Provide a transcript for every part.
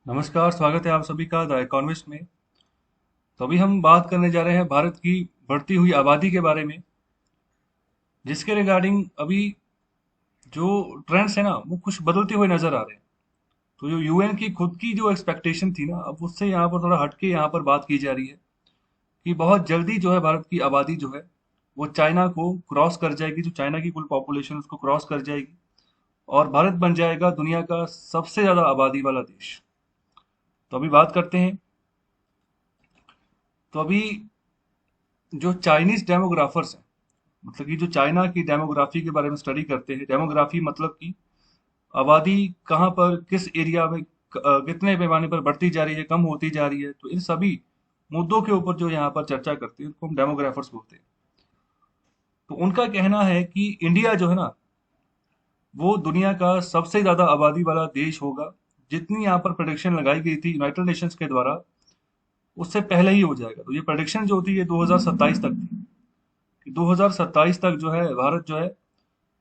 नमस्कार, स्वागत है आप सभी का द इकोनॉमिस्ट में। तो अभी हम बात करने जा रहे हैं भारत की बढ़ती हुई आबादी के बारे में, जिसके रिगार्डिंग अभी जो ट्रेंड्स है ना वो कुछ बदलते हुए नजर आ रहे हैं। तो जो यूएन की खुद की जो एक्सपेक्टेशन थी ना, अब उससे यहाँ पर थोड़ा हटके यहाँ पर बात की जा रही है कि बहुत जल्दी जो है भारत की आबादी जो है वो चाइना को क्रॉस कर जाएगी। जो चाइना की कुल पॉपुलेशन उसको क्रॉस कर जाएगी और भारत बन जाएगा दुनिया का सबसे ज्यादा आबादी वाला देश। तो अभी बात करते हैं। तो अभी जो चाइनीज डेमोग्राफर्स हैं, मतलब कि जो चाइना की डेमोग्राफी के बारे में स्टडी करते हैं, डेमोग्राफी मतलब कि आबादी कहाँ पर किस एरिया में कितने पैमाने पर बढ़ती जा रही है, कम होती जा रही है, तो इन सभी मुद्दों के ऊपर जो यहाँ पर चर्चा करते हैं उनको हम डेमोग्राफर्स बोलते हैं। तो उनका कहना है कि इंडिया जो है ना वो दुनिया का सबसे ज्यादा आबादी वाला देश होगा। जितनी यहाँ पर प्रेडिक्शन लगाई गई थी यूनाइटेड नेशंस के द्वारा, उससे पहले ही हो जाएगा। तो ये प्रेडिक्शन जो थी ये 2027 तक थी कि 2027 तक जो है भारत जो है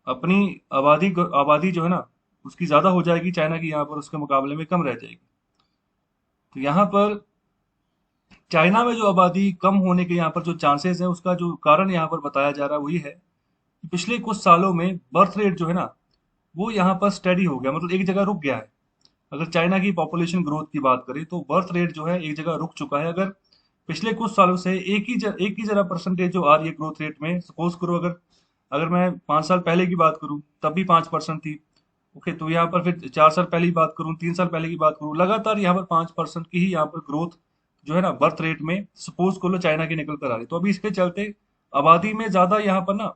अपनी आबादी जो है ना उसकी ज्यादा हो जाएगी, चाइना की यहाँ पर उसके मुकाबले में कम रह जाएगी। तो यहाँ पर चाइना में जो आबादी कम होने के यहाँ पर जो चांसेस है, उसका जो कारण यहाँ पर बताया जा रहा है वही है कि पिछले कुछ सालों में बर्थ रेट जो है ना वो यहाँ पर स्टेडी हो गया, मतलब एक जगह रुक गया है। अगर चाइना की पॉपुलेशन ग्रोथ की बात करें तो बर्थ रेट जो है एक जगह रुक चुका है। अगर पिछले कुछ सालों से एक ही जरा परसेंटेज जो आ रही है ग्रोथ रेट में, सपोज करो अगर अगर मैं 5 साल पहले की बात करूं तब भी 5% थी। ओके, तो यहाँ पर फिर 4 साल पहले की बात करूं, 3 साल पहले की बात करूं, लगातार यहाँ पर 5% की ही यहाँ पर ग्रोथ जो है ना बर्थ रेट में सपोज कर लो चाइना की निकल कर आ रही। तो अभी इसके चलते आबादी में ज्यादा यहाँ पर ना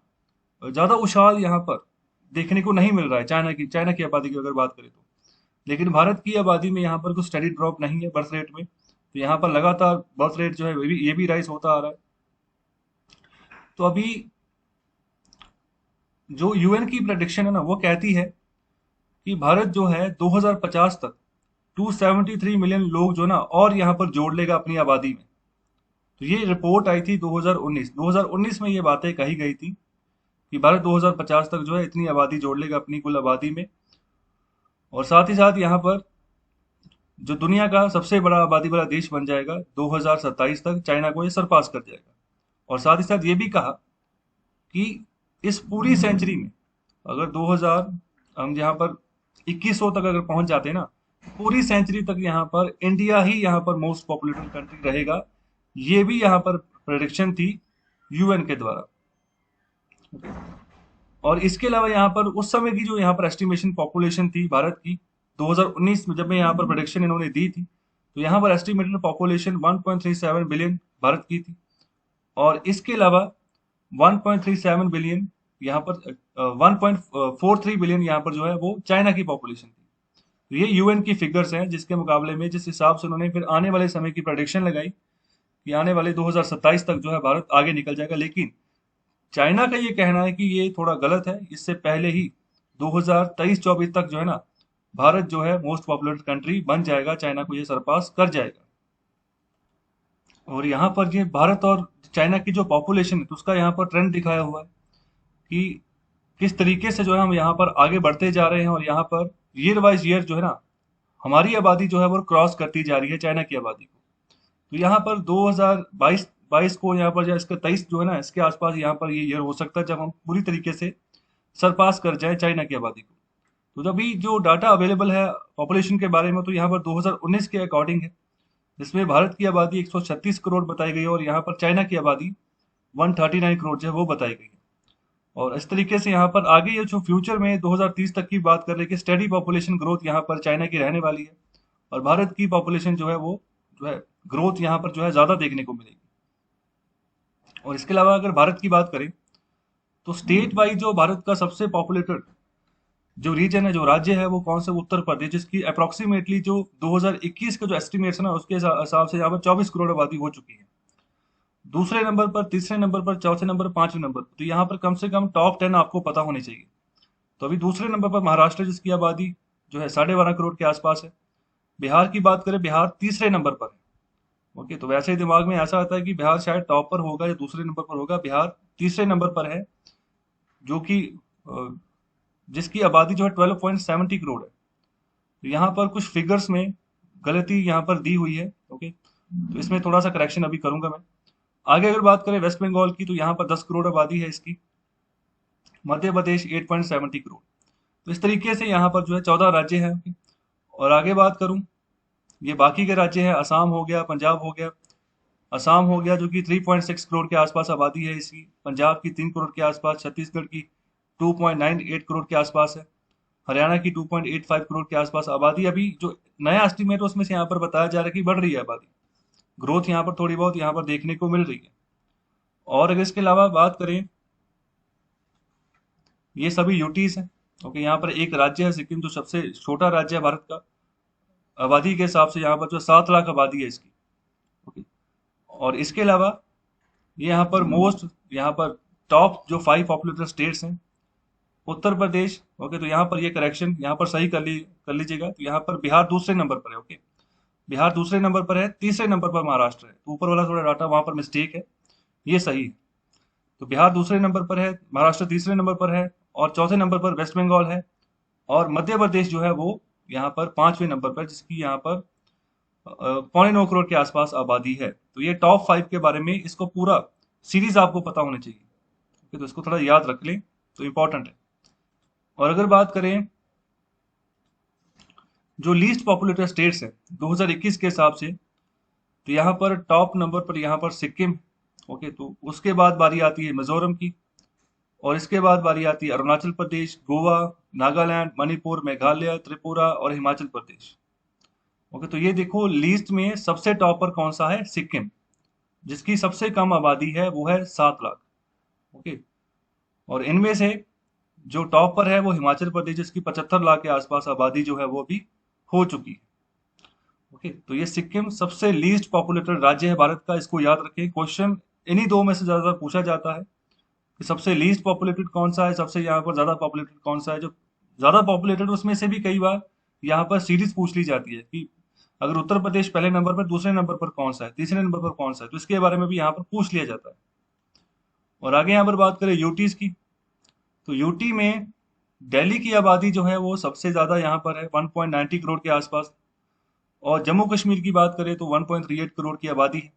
ज्यादा उछाल यहाँ पर देखने को नहीं मिल रहा है चाइना की आबादी की अगर बात करें तो। लेकिन भारत की आबादी में यहाँ पर कुछ स्टडी ड्रॉप नहीं है बर्थ रेट में, तो यहाँ पर लगातार बर्थ रेट जो है ये भी राइज होता आ रहा है। तो अभी जो यूएन की प्रेडिक्शन है ना वो कहती है कि भारत जो है 2050 तक 273 मिलियन लोग जो ना और यहाँ पर जोड़ लेगा अपनी आबादी में। तो ये रिपोर्ट आई थी 2019 में ये बातें कही गई थी कि भारत 2050 तक जो है इतनी आबादी जोड़ लेगा अपनी कुल आबादी में। और साथ ही साथ यहाँ पर जो दुनिया का सबसे बड़ा आबादी वाला देश बन जाएगा 2027 तक, चाइना को ये सरपास कर जाएगा। और साथ ही साथ ये भी कहा कि इस पूरी सेंचुरी में अगर 2000 हम यहाँ पर 2100 तक अगर पहुंच जाते हैं ना, पूरी सेंचुरी तक यहाँ पर इंडिया ही यहाँ पर मोस्ट पॉपुलेटेड कंट्री रहेगा। ये भी यहाँ पर प्रेडिक्शन थी यूएन के द्वारा। और इसके अलावा यहाँ पर उस समय की जो यहाँ पर एस्टिमेशन पॉपुलेशन थी भारत की 2019 में जब मैं यहाँ पर प्रोडिक्शन इन्होंने दी थी, तो यहाँ पर एस्टिमेटेड पॉपुलेशन 1.37 बिलियन भारत की थी। और इसके अलावा 1.37 बिलियन यहाँ पर 1.43 बिलियन यहाँ पर जो है वो चाइना की पॉपुलेशन थी। तो ये यूएन की फिगर्स हैं, जिसके मुकाबले में जिस हिसाब से उन्होंने फिर आने वाले समय की प्रोडिक्शन लगाई कि आने वाले 2027 तक जो है भारत आगे निकल जाएगा। लेकिन चाइना का ये कहना है कि ये थोड़ा गलत है, इससे पहले ही 2023-24 तक जो है ना भारत जो है मोस्ट पॉपुलर कंट्री बन जाएगा, चाइना को ये सरपास कर जाएगा। और यहाँ पर ये भारत और चाइना की जो पॉपुलेशन है तो उसका यहाँ पर ट्रेंड दिखाया हुआ है कि किस तरीके से जो है हम यहाँ पर आगे बढ़ते जा रहे हैं। और यहाँ पर ईयर वाइज ईयर जो है ना हमारी आबादी जो है वो क्रॉस करती जा रही है चाइना की आबादी को। तो यहाँ पर 2022 22 को यहाँ पर या इसका 23 जो है ना इसके आसपास यहाँ पर ये ईयर हो सकता है जब हम पूरी तरीके से सरपास कर जाए चाइना की आबादी को। तो जब भी जो डाटा अवेलेबल है पॉपुलेशन के बारे में, तो यहाँ पर 2019 के अकॉर्डिंग है, जिसमें भारत की आबादी 136 करोड़ बताई गई है और यहाँ पर चाइना की आबादी 139 करोड़ जो है वो बताई गई है। और इस तरीके से यहाँ पर आगे ये जो फ्यूचर में 2030 तक की बात कर रहे हैं कि स्टेडी पॉपुलेशन ग्रोथ यहाँ पर चाइना की रहने वाली है और भारत की पॉपुलेशन जो है वो जो है ग्रोथ यहाँ पर जो है ज्यादा देखने को मिलेगी। और इसके अलावा अगर भारत की बात करें तो स्टेट वाइज जो भारत का सबसे पॉपुलेटेड जो रीजन है, जो राज्य है, वो कौन सा, उत्तर प्रदेश, जिसकी अप्रोक्सीमेटली जो 2021 का जो एस्टिमेट्स है ना उसके हिसाब से यहाँ पर 24 करोड़ आबादी हो चुकी है। दूसरे नंबर पर, तीसरे नंबर पर, चौथे नंबर, पांचवें नंबर पर, तो यहाँ पर कम से कम टॉप 10 आपको पता होनी चाहिए। तो अभी दूसरे नंबर पर महाराष्ट्र, जिसकी आबादी जो है 12.5 करोड़ के आसपास है। बिहार की बात करें, बिहार तीसरे नंबर पर है। ओके, तो वैसे ही दिमाग में ऐसा आता है कि बिहार शायद टॉप पर होगा या दूसरे नंबर पर होगा। बिहार तीसरे नंबर पर है, जो कि जिसकी आबादी जो है 12.70 करोड़ है। तो यहाँ पर कुछ फिगर्स में गलती यहाँ पर दी हुई है। ओके, तो इसमें थोड़ा सा करेक्शन अभी करूंगा मैं। आगे अगर बात करें वेस्ट बंगाल की, तो यहाँ पर 10 करोड़ आबादी है इसकी। मध्य प्रदेश 8.70 करोड़। तो इस तरीके से यहाँ पर जो है 14 राज्य हैं। ओके, और आगे बात करूं, ये बाकी के राज्य हैं, असम हो गया, पंजाब हो गया। असम हो गया जो कि 3.6 करोड़ के आसपास आबादी है इसकी, पंजाब की 3 करोड़ के आसपास, छत्तीसगढ़ की 2.98 करोड़ के आसपास है, हरियाणा की 2.85 करोड़ के आसपास आबादी। अभी जो नया एस्टीमेट है उसमें से यहाँ पर बताया जा रहा है कि बढ़ रही है आबादी, ग्रोथ यहाँ पर थोड़ी बहुत यहाँ पर देखने को मिल रही है। और अगर इसके अलावा बात करें, ये सभी यूटीज हैं। ओके, यहाँ पर एक राज्य है सिक्किम, जो सबसे छोटा राज्य है भारत का, आबादी के हिसाब से यहाँ पर जो 7 लाख आबादी है इसकी। ओके, और इसके अलावा ये यहाँ पर यहाँ पर टॉप जो 5 पॉपुलेटेड स्टेट्स हैं, उत्तर प्रदेश। ओके, तो यहाँ पर ये करेक्शन यहाँ पर सही कर लीजिएगा। तो यहाँ पर बिहार दूसरे नंबर पर है। ओके, बिहार दूसरे नंबर पर है, तीसरे नंबर पर महाराष्ट्र है। तो ऊपर वाला थोड़ा डाटा वहां पर मिस्टेक है, ये सही है। तो बिहार दूसरे नंबर पर है, महाराष्ट्र तीसरे नंबर पर है, और चौथे नंबर पर वेस्ट बंगाल है, और मध्य प्रदेश जो है वो यहाँ पर 5वें नंबर पर, जिसकी यहाँ पर 9.25 करोड़ के आसपास आबादी है। तो ये टॉप 5 के बारे में इसको पूरा सीरीज आपको पता होनी चाहिए। ओके, तो इसको थोड़ा याद रख लें, तो इंपॉर्टेंट है। और अगर बात करें जो लीस्ट पॉपुलेटेड स्टेट्स है 2021 के हिसाब से, तो यहाँ पर टॉप नंबर पर यहाँ पर सिक्किम। ओके, तो उसके बाद बारी आती है मिजोरम की, और इसके बाद बारी आती है अरुणाचल प्रदेश, गोवा, नागालैंड, मणिपुर, मेघालय, त्रिपुरा और हिमाचल प्रदेश। ओके, तो ये देखो लिस्ट में सबसे टॉप पर कौन सा है, सिक्किम, जिसकी सबसे कम आबादी है वो है 7 लाख। ओके, और इनमें से जो टॉप पर है वो हिमाचल प्रदेश, जिसकी 75 लाख के आसपास आबादी जो है वो भी हो चुकी है। ओके, तो ये सिक्किम सबसे लीस्ट पॉपुलेटेड राज्य है भारत का, इसको याद रखें। क्वेश्चन इन्हीं दो में से ज्यादा पूछा जाता है कि सबसे लीस्ट पॉपुलेटेड कौन सा है, सबसे यहाँ पर ज्यादा पॉपुलेटेड कौन सा है। जो ज्यादा पॉपुलेटेड उसमें से भी कई बार यहाँ पर सीरीज पूछ ली जाती है कि अगर उत्तर प्रदेश पहले नंबर पर, दूसरे नंबर पर कौन सा है, तीसरे नंबर पर कौन सा है, तो इसके बारे में भी यहाँ पर पूछ लिया जाता है। और आगे यहाँ पर बात करें यूटीज की, तो यूटी में दिल्ली की आबादी जो है वो सबसे ज्यादा यहाँ पर है, 1.90 करोड़ के आसपास। और जम्मू कश्मीर की बात करें तो 1.38 करोड़ की आबादी है।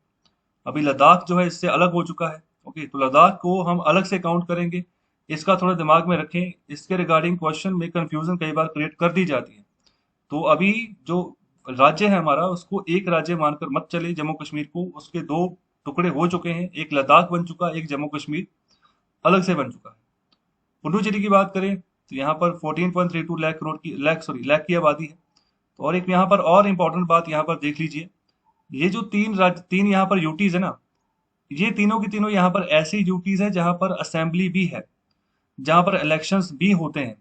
अभी लद्दाख जो है इससे अलग हो चुका है। ओके, तो लद्दाख को हम अलग से काउंट करेंगे, इसका थोड़ा दिमाग में रखें। इसके रिगार्डिंग क्वेश्चन में कंफ्यूजन कई बार क्रिएट कर दी जाती है। तो अभी जो राज्य है हमारा, उसको एक राज्य मानकर मत चले। जम्मू कश्मीर को, उसके दो टुकड़े हो चुके हैं, एक लद्दाख बन चुका, एक जम्मू कश्मीर अलग से बन चुका है। पुडुचेरी की बात करें तो यहाँ पर 14.32 लाख करोड़ की लाख की आबादी है। और एक यहाँ पर और इम्पोर्टेंट बात यहाँ पर देख लीजिए, ये जो तीन यहाँ पर यूटीज है ना, ये तीनों की तीनों यहाँ पर ऐसी यूटीज है जहाँ पर असेंबली भी है, जहाँ पर इलेक्शंस भी होते हैं।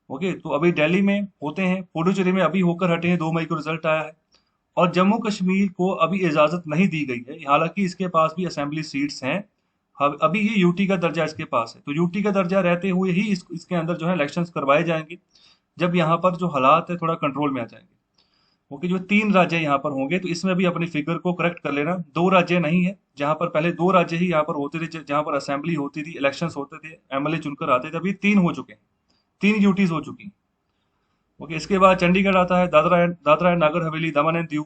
ओके, तो अभी दिल्ली में होते हैं, पुडुचेरी में अभी होकर हटे हैं, 2 मई को रिजल्ट आया है। और जम्मू कश्मीर को अभी इजाजत नहीं दी गई है, हालांकि इसके पास भी असेंबली सीट्स हैं। अभी ये यूटी का दर्जा इसके पास है, तो यूटी का दर्जा रहते हुए ही इसके अंदर जो है इलेक्शंस करवाए जाएंगे, जब यहाँ पर जो हालात है थोड़ा कंट्रोल में आ जाएंगे। ओके, जो 3 राज्य यहाँ पर होंगे, तो इसमें भी अपनी फिगर को करेक्ट कर लेना। 2 राज्य नहीं है, जहाँ पर पहले 2 राज्य ही यहाँ पर होते थे, जहाँ पर असेंबली होती थी, इलेक्शंस होते थे, एमएलए चुनकर आते थे। अभी 3 हो चुके हैं, 3 यूटीज हो चुकी हैं। ओके, इसके बाद चंडीगढ़ आता है, Dadra and Nagar Haveli, Daman and Diu.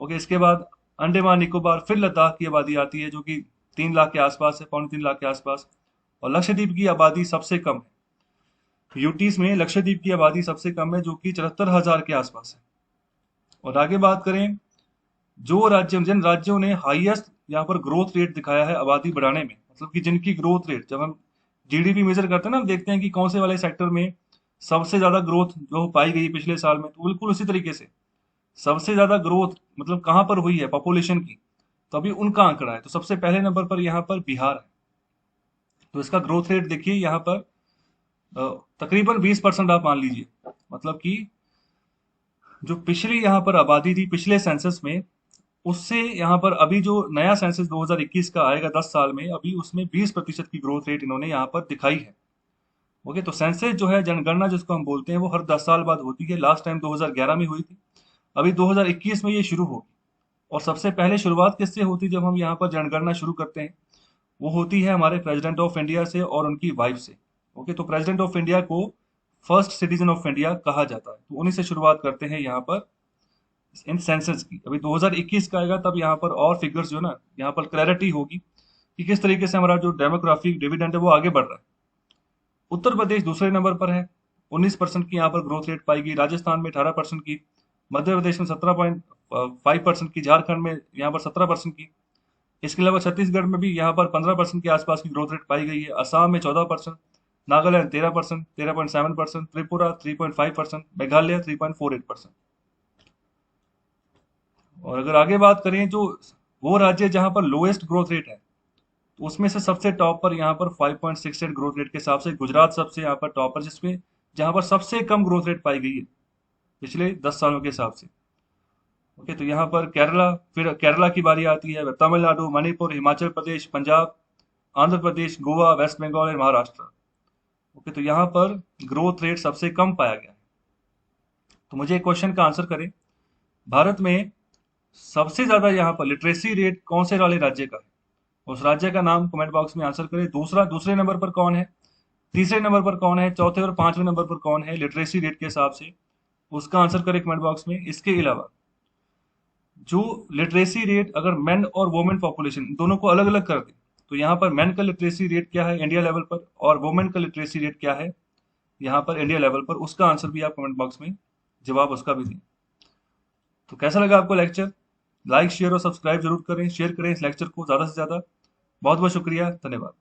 Okay, इसके बाद अंडमान निकोबार, फिर लद्दाख की आबादी आती है, जो कि 3 लाख के आसपास है, 3.25 लाख के आसपास। और लक्षद्वीप की आबादी सबसे कम है, यूटीज में लक्षद्वीप की आबादी सबसे कम है, जो कि 74,000 के आसपास है। और आगे बात करें, जिन राज्यों ने हाईएस्ट यहाँ पर ग्रोथ रेट दिखाया है आबादी बढ़ाने में, मतलब कि जिनकी ग्रोथ रेट, जब हम जीडीपी मेजर करते हैं ना, हम देखते हैं कि कौन से वाले सेक्टर में सबसे ज्यादा ग्रोथ जो पाई गई पिछले साल में, तो बिल्कुल उसी तरीके से सबसे ज्यादा ग्रोथ मतलब कहाँ पर हुई है पॉपुलेशन की, तो अभी उनका आंकड़ा है। तो सबसे पहले नंबर पर यहाँ पर बिहार है। तो इसका ग्रोथ रेट देखिए यहाँ पर तकरीबन 20% आप मान लीजिए, मतलब कि जो पिछली यहाँ पर आबादी थी पिछले सेंसस में, उससे यहाँ पर अभी जो नया सेंसस 2021 का आएगा 10 साल में, अभी उसमें 20% की ग्रोथ रेट इन्होंने यहाँ पर दिखाई है। ओके, तो सेंसस जो है, जनगणना जिसको हम बोलते हैं, वो हर 10 साल बाद होती है। लास्ट टाइम 2011 में हुई थी, अभी 2021 में ये शुरू होगी। और सबसे पहले शुरुआत किससे होती है जब हम यहाँ पर जनगणना शुरू करते हैं? वो होती है हमारे प्रेसिडेंट ऑफ इंडिया से और उनकी वाइफ से। ओके, तो प्रेसिडेंट ऑफ इंडिया को फर्स्ट सिटीजन ऑफ इंडिया कहा जाता है, तो उन्हीं से शुरुआत करते हैं यहाँ पर इन सेंसस की। अभी 2021 का आएगा तब यहाँ पर और फिगर्स जो है ना, यहाँ पर क्लैरिटी होगी कि किस तरीके से हमारा जो डेमोग्राफिक डिविडेंड है वो आगे बढ़ रहा है। उत्तर प्रदेश दूसरे नंबर पर है, 19% की यहाँ पर ग्रोथ रेट पाई गई। राजस्थान में 18% की, मध्य प्रदेश में 17.5% की, झारखंड में यहाँ पर 17% की। इसके अलावा छत्तीसगढ़ में भी यहाँ पर 15% के आसपास की ग्रोथ रेट पाई गई है। असम में 14%, नागालैंड 13%, 13.7%, त्रिपुरा 3.5%, मेघालय 3.48%। और अगर आगे बात करें जो वो राज्य जहां पर लोएस्ट ग्रोथ रेट है, तो उसमें से सबसे टॉप पर यहाँ पर 5.68 ग्रोथ रेट के हिसाब से गुजरात सबसे यहाँ पर टॉप पर, जिसमें जहां पर सबसे कम ग्रोथ रेट पाई गई है पिछले 10 सालों के हिसाब से। ओके, तो यहाँ पर केरला, फिर केरला की बारी आती है, तमिलनाडु, मणिपुर, हिमाचल प्रदेश, पंजाब, आंध्र प्रदेश, गोवा, वेस्ट बंगाल और महाराष्ट्र। ओके, तो यहाँ पर ग्रोथ रेट सबसे कम पाया गया है। तो मुझे एक क्वेश्चन का आंसर करें, भारत में सबसे ज्यादा यहाँ पर लिटरेसी रेट कौन से वाले राज्य का है? उस राज्य का नाम कमेंट बॉक्स में आंसर करें। दूसरे नंबर पर कौन है, तीसरे नंबर पर कौन है, चौथे और पांचवें नंबर पर कौन है लिटरेसी रेट के हिसाब से, उसका आंसर करें कमेंट बॉक्स में। इसके अलावा जो लिटरेसी रेट अगर मेन और वुमेन पॉपुलेशन दोनों को अलग अलग कर दे, तो यहाँ पर मेन का लिटरेसी रेट क्या है इंडिया लेवल पर, और वुमेन का लिटरेसी रेट क्या है यहाँ पर इंडिया लेवल पर, उसका आंसर भी आप कमेंट बॉक्स में जवाब उसका भी दें। तो कैसा लगा आपको लेक्चर? लाइक शेयर और सब्सक्राइब जरूर करें, शेयर करें इस लेक्चर को ज़्यादा से ज़्यादा। बहुत बहुत शुक्रिया, धन्यवाद।